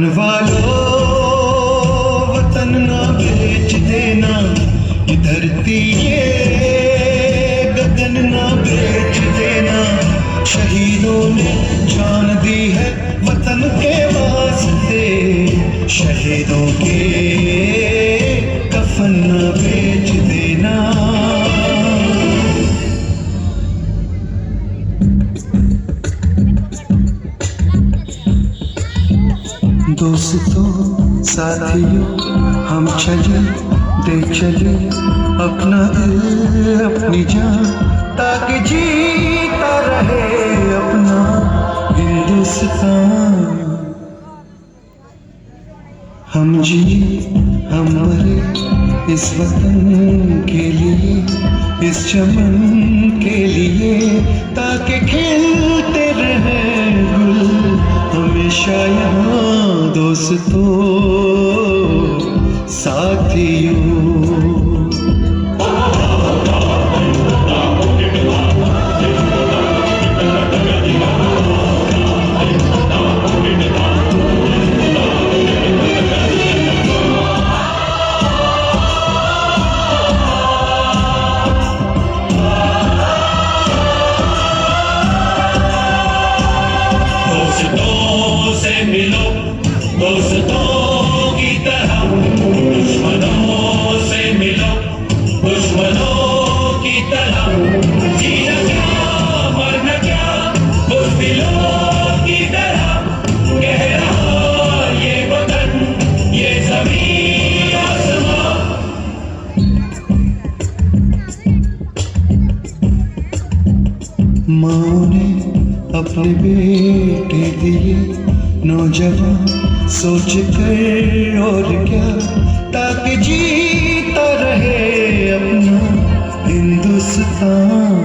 वतन वालों वतन ना बेच देना, ये धरती ये गगन ना बेच देना। शहीदों ने जान दी है वतन के वास्ते, शहीदों के कफन ना बेच देना। दोस्तों साथियों हम चले दे चले अपना दिल अपनी जान, ताकि जीता रहे अपना हिंदुस्तान। हम जी हम मरे इस वतन के लिए, इस चमन के लिए, ताकि खिलते रहे गुल हमेशा यहाँ। दोस्तों साथियों मिलो दोस्तों की तरह, दुश्मनों से मिलो दुश्मनों की तरह। जीना क्या मरना क्या बुज़दिलों की तरह, कह रहा ये वतन ये ज़मीन आसमां। माँ ने अपने बेटे दिए नौजवान सोच कर और क्या, ताकि जीता रहे अपना हिंदुस्तान।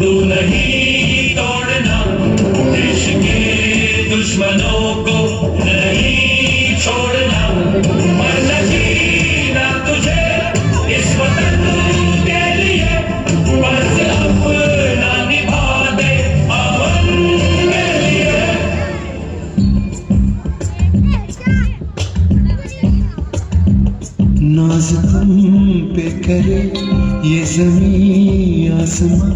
तू नहीं तोड़ना, देश के दुश्मनों को नहीं छोड़ना। मरना जीना तुझे इस वतन के लिए, फर्ज अपना निभा दे अमन के लिए। नाज़ तुम पे करे ये ज़मीन आसमां,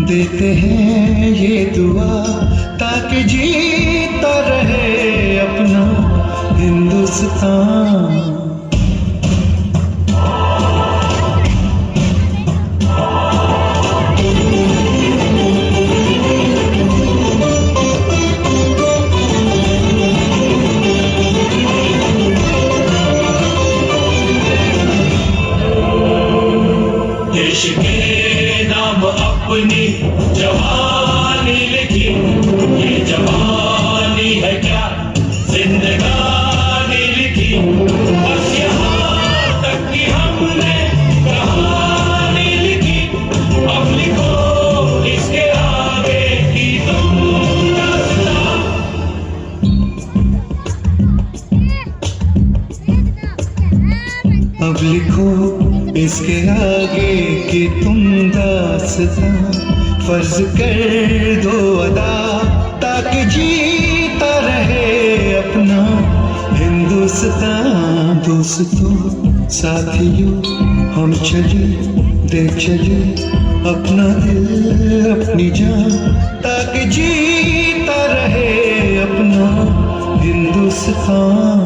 देते हैं ये दुआ ताकि जीता रहे अपना हिंदुस्तान। देश के नाम अपनी जवानी लिखी, ये जवानी है क्या जिंदगानी लिखी। बस यहाँ तक कि हमने कहानी लिखी, अब लिखो इसके आगे की तुम दास्तां। अब लिखो इसके आगे की तुम दास्तां, फर्ज कर दो अदा ताकि जीता रहे अपना हिंदुस्तान। दोस्तों साथियों हम चले दे चले अपना दिल अपनी जान, ताकि जीता रहे अपना हिंदुस्तान।